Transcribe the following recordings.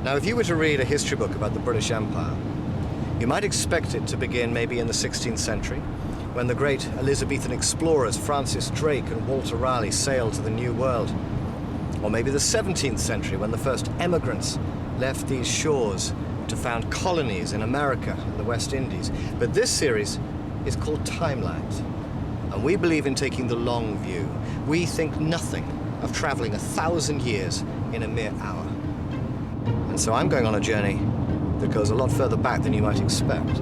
Now, if you were to read a history book about the British Empire, you might expect it to begin maybe in the 16th century, when the great Elizabethan explorers Francis Drake and Walter Raleigh sailed to the New World. Or maybe the 17th century, when the first emigrants left these shores to found colonies in America and the West Indies. But this series is called Timelines, and we believe in taking the long view. We think nothing of traveling 1,000 years in a mere hour. And so I'm going on a journey that goes a lot further back than you might expect.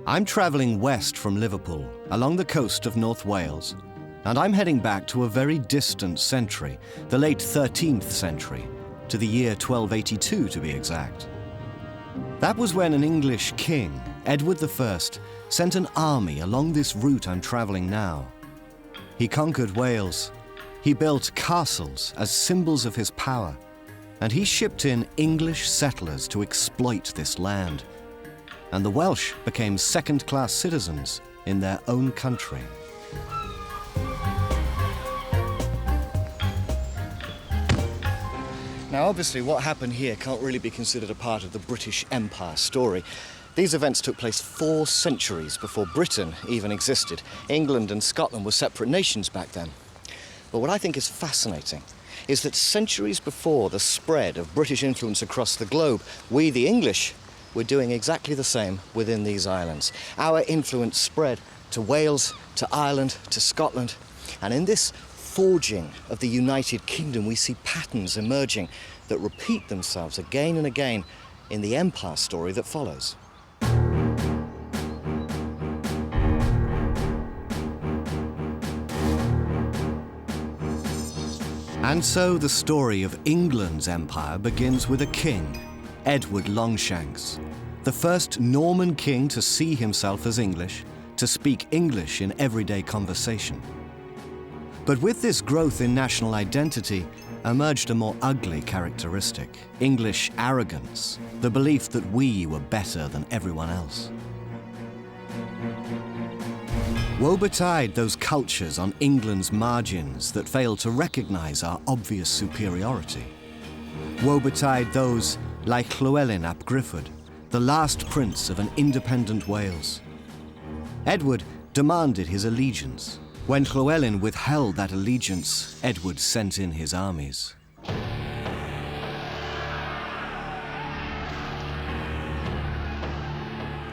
I'm traveling west from Liverpool, along the coast of North Wales, and I'm heading back to a very distant century, the late 13th century, to the year 1282 to be exact. That was when an English king, Edward I, sent an army along this route I'm traveling now. He conquered Wales. He built castles as symbols of his power, and he shipped in English settlers to exploit this land. And the Welsh became second-class citizens in their own country. Now, obviously, what happened here can't really be considered a part of the British Empire story. These events took place 4 centuries before Britain even existed. England and Scotland were separate nations back then. But what I think is fascinating is that centuries before the spread of British influence across the globe, we, the English, were doing exactly the same within these islands. Our influence spread to Wales, to Ireland, to Scotland, and in this forging of the United Kingdom, we see patterns emerging that repeat themselves again and again in the empire story that follows. And so the story of England's empire begins with a king, Edward Longshanks, the first Norman king to see himself as English, to speak English in everyday conversation. But with this growth in national identity emerged a more ugly characteristic: English arrogance, the belief that we were better than everyone else. Woe betide those cultures on England's margins that failed to recognize our obvious superiority. Woe betide those like Llywelyn ap Gruffudd, the last prince of an independent Wales. Edward demanded his allegiance. When Llywelyn withheld that allegiance, Edward sent in his armies.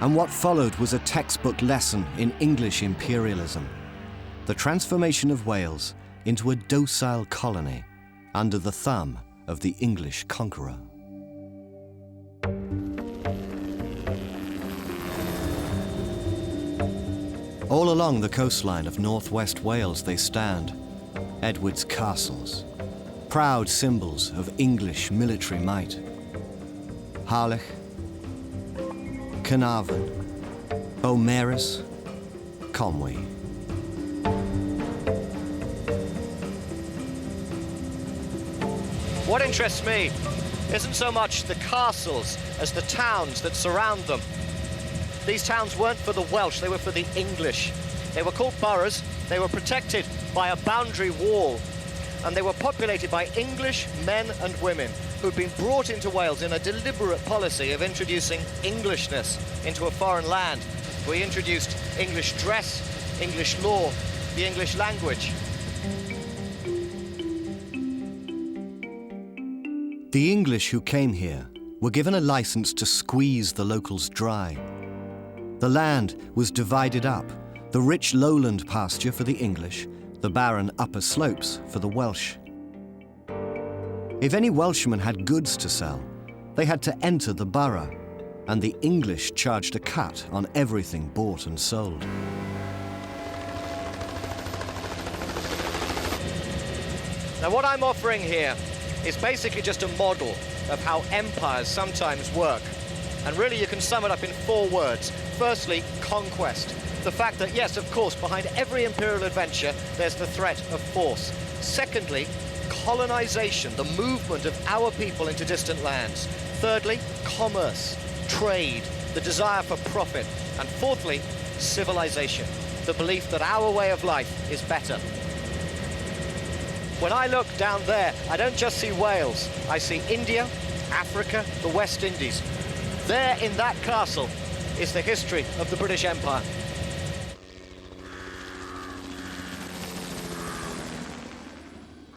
And what followed was a textbook lesson in English imperialism, the transformation of Wales into a docile colony under the thumb of the English conqueror. All along the coastline of northwest Wales they stand, Edward's castles, proud symbols of English military might. Harlech, Carnarvon, Beaumaris, Conwy. What interests me isn't so much the castles as the towns that surround them. These towns weren't for the Welsh, they were for the English. They were called boroughs, they were protected by a boundary wall, and they were populated by English men and women who'd been brought into Wales in a deliberate policy of introducing Englishness into a foreign land. We introduced English dress, English law, the English language. The English who came here were given a license to squeeze the locals dry. The land was divided up, the rich lowland pasture for the English, the barren upper slopes for the Welsh. If any Welshman had goods to sell, they had to enter the borough, and the English charged a cut on everything bought and sold. Now what I'm offering here is basically just a model of how empires sometimes work. And really you can sum it up in 4 words. Firstly, conquest. The fact that, yes, of course, behind every imperial adventure, there's the threat of force. Secondly, colonization, the movement of our people into distant lands. Thirdly, commerce, trade, the desire for profit. And fourthly, civilization, the belief that our way of life is better. When I look down there, I don't just see Wales. I see India, Africa, the West Indies. There in that castle is the history of the British Empire.